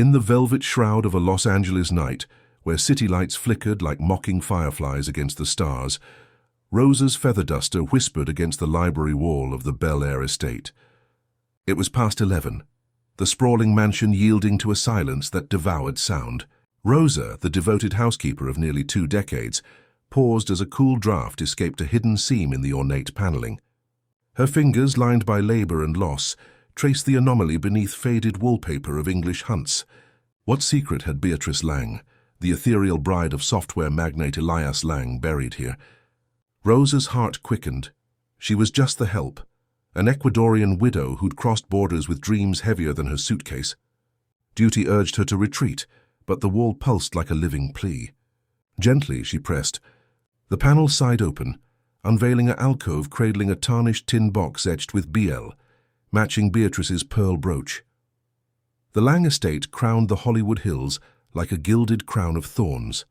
In the velvet shroud of a Los Angeles night, where city lights flickered like mocking fireflies against the stars, Rosa's feather duster whispered against the library wall of the Bel Air estate. It was past 11, the sprawling mansion yielding to a silence that devoured sound. Rosa, the devoted housekeeper of nearly 2 decades, paused as a cool draft escaped a hidden seam in the ornate paneling. Her fingers, lined by labor and loss, traced the anomaly beneath faded wallpaper of English hunts. What secret had Beatrice Lang, the ethereal bride of software magnate Elias Lang, buried here? Rosa's heart quickened. She was just the help, an Ecuadorian widow who'd crossed borders with dreams heavier than her suitcase. Duty urged her to retreat, but the wall pulsed like a living plea. Gently, she pressed. The panel sighed open, unveiling an alcove cradling a tarnished tin box etched with BL, matching Beatrice's pearl brooch. The Lang estate crowned the Hollywood Hills like a gilded crown of thorns.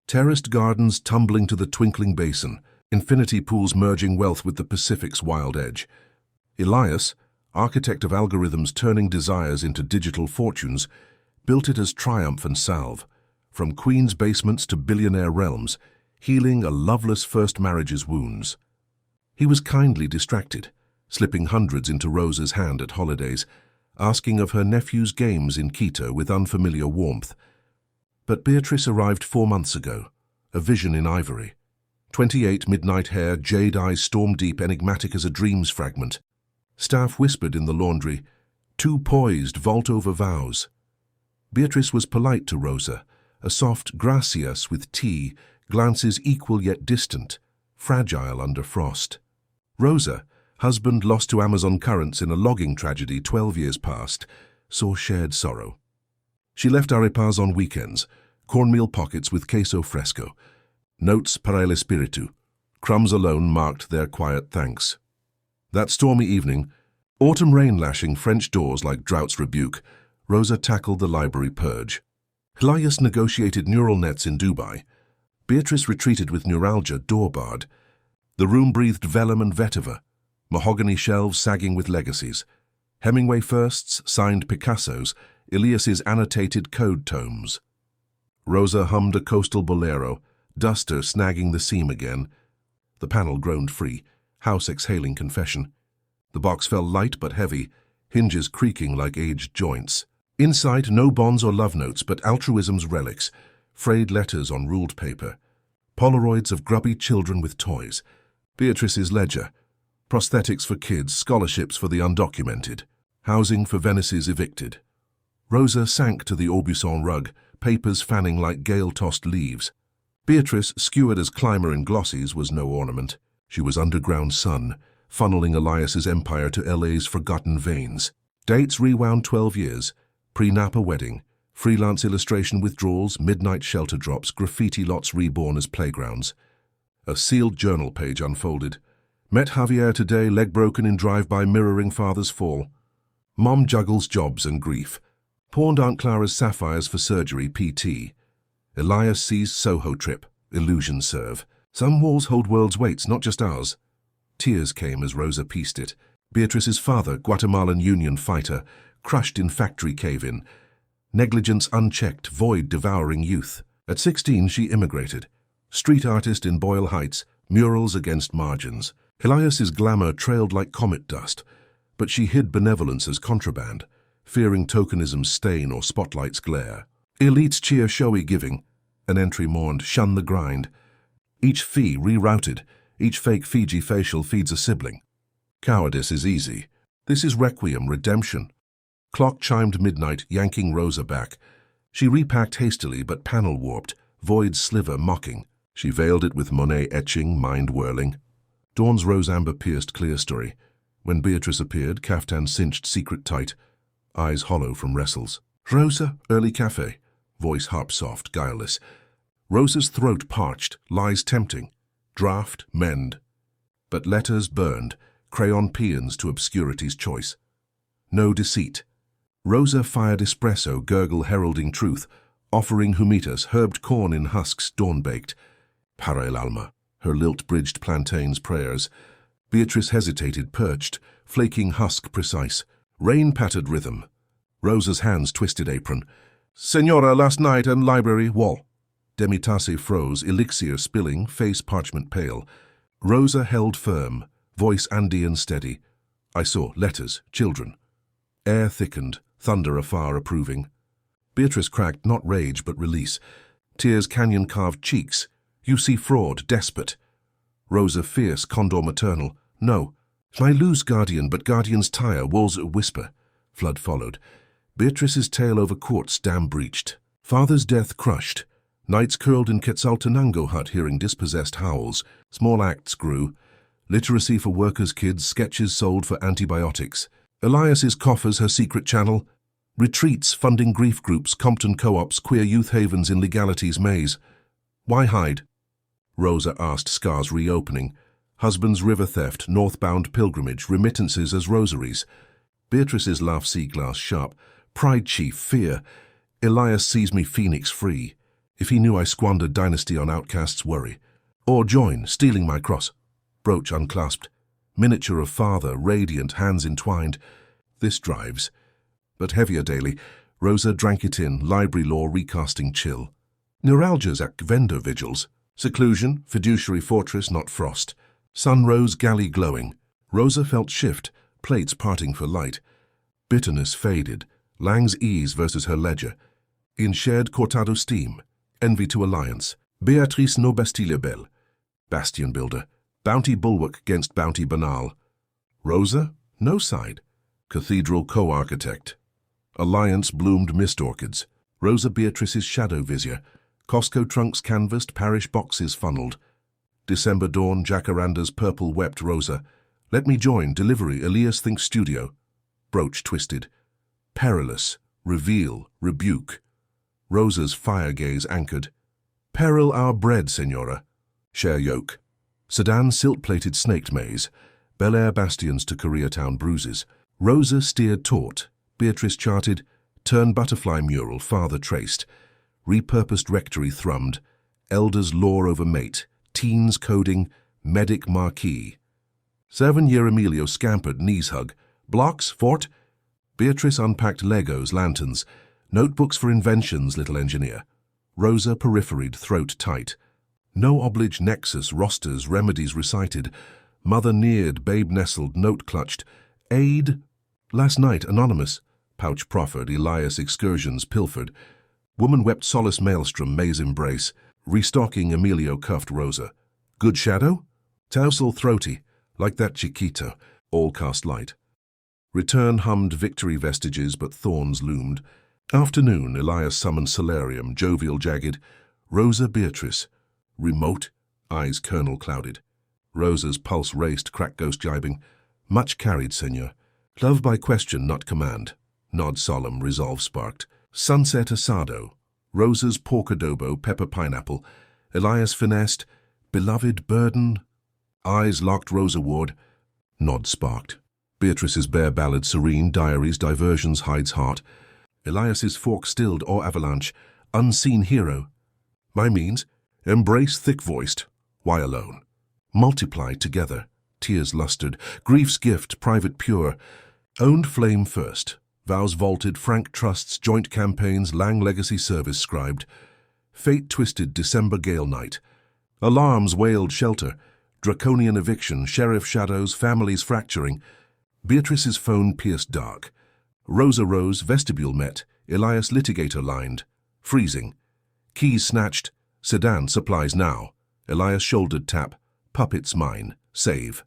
Terraced gardens tumbling to the twinkling basin, infinity pools merging wealth with the Pacific's wild edge. Elias, architect of algorithms turning desires into digital fortunes, built it as triumph and salve, from queen's basements to billionaire realms, healing a loveless first marriage's wounds. He was kindly distracted, slipping hundreds into Rosa's hand at holidays, asking of her nephew's games in Quito with unfamiliar warmth. But Beatrice arrived 4 months ago, a vision in ivory. 28 midnight hair, jade eyes storm-deep, enigmatic as a dream's fragment. Staff whispered in the laundry, too poised, vault over vows. Beatrice was polite to Rosa, a soft gracias with tea, glances equal yet distant, fragile under frost. Rosa, husband lost to Amazon currents in a logging tragedy 12 years past, saw shared sorrow. She left arepas on weekends, cornmeal pockets with queso fresco. Notes para el espíritu. Crumbs alone marked their quiet thanks. That stormy evening, autumn rain lashing French doors like drought's rebuke, Rosa tackled the library purge. Elias negotiated neural nets in Dubai. Beatrice retreated with neuralgia door-barred. The room breathed vellum and vetiver, mahogany shelves sagging with legacies. Hemingway firsts, signed Picasso's, Elias's annotated code tomes. Rosa hummed a coastal bolero, duster snagging the seam again. The panel groaned free, house exhaling confession. The box fell light but heavy, hinges creaking like aged joints. Inside, no bonds or love notes, but altruism's relics, frayed letters on ruled paper, Polaroids of grubby children with toys, Beatrice's ledger, prosthetics for kids, scholarships for the undocumented, housing for Venice's evicted. Rosa sank to the Aubusson rug, papers fanning like gale-tossed leaves. Beatrice, skewered as climber in glossies, was no ornament. She was underground sun, funneling Elias's empire to LA's forgotten veins. Dates rewound 12 years, pre-Napa wedding, freelance illustration withdrawals, midnight shelter drops, graffiti lots reborn as playgrounds. A sealed journal page unfolded. Met Javier today, leg broken in drive-by mirroring father's fall. Mom juggles jobs and grief. Pawned Aunt Clara's sapphires for surgery, PT. Elias sees Soho trip, illusion serve. Some walls hold world's weights, not just ours. Tears came as Rosa pieced it. Beatrice's father, Guatemalan Union fighter, crushed in factory cave-in. Negligence unchecked, void devouring youth. At 16, she immigrated. Street artist in Boyle Heights, murals against margins. Elias's glamour trailed like comet dust, but she hid benevolence as contraband, fearing tokenism's stain or spotlight's glare. Elites cheer showy giving. An entry mourned, shun the grind. Each fee rerouted, each fake Fiji facial feeds a sibling. Cowardice is easy. This is requiem, redemption. Clock chimed midnight, yanking Rosa back. She repacked hastily, but panel warped, void sliver mocking. She veiled it with Monet etching, mind whirling. Dawn's rose-amber pierced clerestory. When Beatrice appeared, caftan cinched secret tight, eyes hollow from wrestles. Rosa, early cafe. Voice harp soft, guileless. Rosa's throat parched, lies tempting. Draft, mend. But letters burned, crayon paeans to obscurity's choice. No deceit. Rosa fired espresso, gurgle heralding truth, offering humitas, herbed corn in husks, dawn-baked. Para el alma, her lilt-bridged plantains' prayers. Beatrice hesitated, perched, flaking husk precise. Rain-pattered rhythm. Rosa's hands twisted apron. Senora, last night and library wall. Demitasse froze, elixir spilling, face parchment pale. Rosa held firm, voice Andean steady. I saw letters, children. Air thickened, thunder afar approving. Beatrice cracked not rage but release. Tears canyon-carved cheeks. You see fraud, despot. Rosa fierce, condor maternal. No. My lose guardian, but guardians tire, walls whisper. Flood followed. Beatrice's tale over courts dam breached. Father's death crushed. Knights curled in Quetzaltenango hut hearing dispossessed howls. Small acts grew. Literacy for workers' kids, sketches sold for antibiotics. Elias's coffers her secret channel. Retreats funding grief groups, Compton co-ops, queer youth havens in legality's maze. Why hide? Rosa asked, scars reopening. Husband's river theft, northbound pilgrimage, remittances as rosaries. Beatrice's laugh sea glass sharp. Pride chief, fear. Elias sees me phoenix free. If he knew I squandered dynasty on outcasts, worry. Or join, stealing my cross. Brooch unclasped. Miniature of father, radiant, hands entwined. This drives. But heavier daily. Rosa drank it in, library law recasting chill. Neuralgias at vendor vigils. Seclusion, fiduciary fortress, not frost. Sun rose galley glowing. Rosa felt shift, plates parting for light. Bitterness faded. Lang's ease versus her ledger. In shared cortado steam. Envy to alliance. Beatrice no Bastille belle. Bastion builder. Bounty bulwark against bounty banal. Rosa? No side. Cathedral co-architect. Alliance bloomed mist orchids. Rosa Beatrice's shadow vizier. Costco trunks canvassed, parish boxes funneled. December dawn, jacaranda's purple wept Rosa. Let me join, delivery, Elias thinks studio. Brooch twisted. Perilous, reveal, rebuke. Rosa's fire gaze anchored. Peril our bread, senora. Share yoke. Sedan silt-plated snaked maze. Bel Air bastions to Koreatown bruises. Rosa steered taut. Beatrice charted. Turn butterfly mural, father traced. Repurposed rectory thrummed. Elders lore over mate. Teens coding. Medic marquee. 7-year Emilio scampered, knees hug. Blocks, fort. Beatrice unpacked Legos, lanterns. Notebooks for inventions, little engineer. Rosa peripheried, throat tight. No oblige nexus, rosters, remedies recited. Mother neared, babe nestled, note clutched. Aid? Last night, anonymous. Pouch proffered, Elias excursions pilfered. Woman wept solace maelstrom, maze embrace. Restocking, Emilio cuffed Rosa. Good shadow? Tousle throaty, like that Chiquito, all cast light. Return hummed victory vestiges, but thorns loomed. Afternoon, Elias summoned Solarium, jovial jagged. Rosa Beatrice. Remote, eyes kernel clouded. Rosa's pulse raced, crack ghost jibing. Much carried, senor. Love by question, not command. Nod solemn, resolve sparked. Sunset asado. Rosa's pork adobo, pepper pineapple. Elias finessed. Beloved burden. Eyes locked Rosa ward. Nod sparked. Beatrice's bare ballad serene, diaries, diversions, hides heart. Elias's fork stilled or avalanche. Unseen hero. My means, embrace thick-voiced. Why alone? Multiply together. Tears lustered. Grief's gift, private pure. Owned flame first. Vows vaulted, frank trusts, joint campaigns, Lang legacy service scribed. Fate twisted, December gale night. Alarms wailed shelter. Draconian eviction, sheriff shadows, families fracturing. Beatrice's phone pierced dark. Rosa rose, vestibule met. Elias litigator lined. Freezing. Keys snatched. Sedan supplies now. Elias shouldered tap. Puppets mine. Save.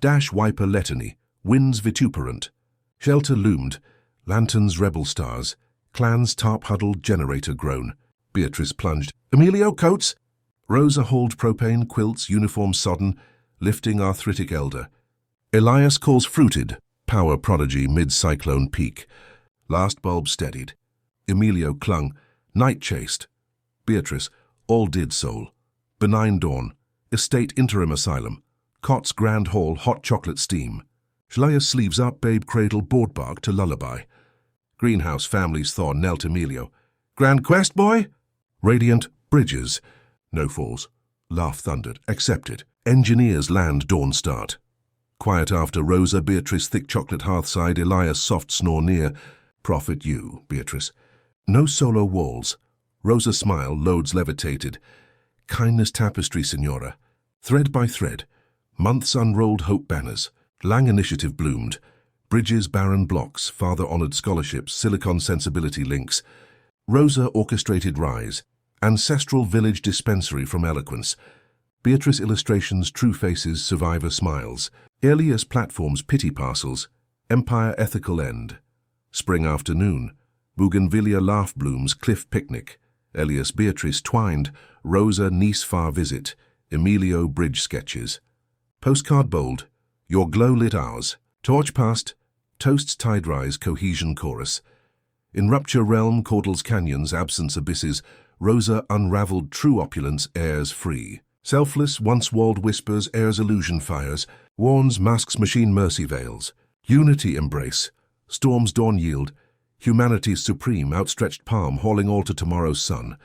Dash wiper letany. Winds vituperant. Shelter loomed. Lanterns rebel stars. Clans tarp huddled, generator groan. Beatrice plunged. Emilio, coats? Rosa hauled propane, quilts, uniform sodden, lifting arthritic elder. Elias calls fruited, power prodigy mid-cyclone peak. Last bulb steadied. Emilio clung, night chased. Beatrice, all did soul. Benign dawn, estate interim asylum. Cots grand hall, hot chocolate steam. Shleia sleeves up, babe cradle, board bark to lullaby. Greenhouse families thaw, knelt Emilio. Grand quest, boy? Radiant, bridges. No falls. Laugh thundered, accepted. Engineers land dawn start. Quiet after Rosa, Beatrice thick chocolate hearthside, Elias soft snore near. Prophet you, Beatrice. No solo walls. Rosa smile, loads levitated. Kindness tapestry, Signora. Thread by thread. Months unrolled hope banners. Lang initiative bloomed. Bridges, barren blocks, father-honored scholarships, silicon sensibility links. Rosa orchestrated rise. Ancestral village dispensary from eloquence. Beatrice illustrations, true faces, survivor smiles. Elias platforms, pity parcels. Empire ethical end. Spring afternoon. Bougainvillea laugh blooms, cliff picnic. Elias Beatrice twined. Rosa niece far visit. Emilio bridge sketches. Postcard bold. Your glow lit ours. Torch past. Toasts tide rise, cohesion chorus. In rupture realm, caudals canyons, absence abysses. Rosa unraveled true opulence, airs free. Selfless, once-walled whispers, airs illusion fires. Warns, masks, machine mercy veils. Unity embrace. Storms dawn yield. Humanity's supreme, outstretched palm, hauling all to tomorrow's sun.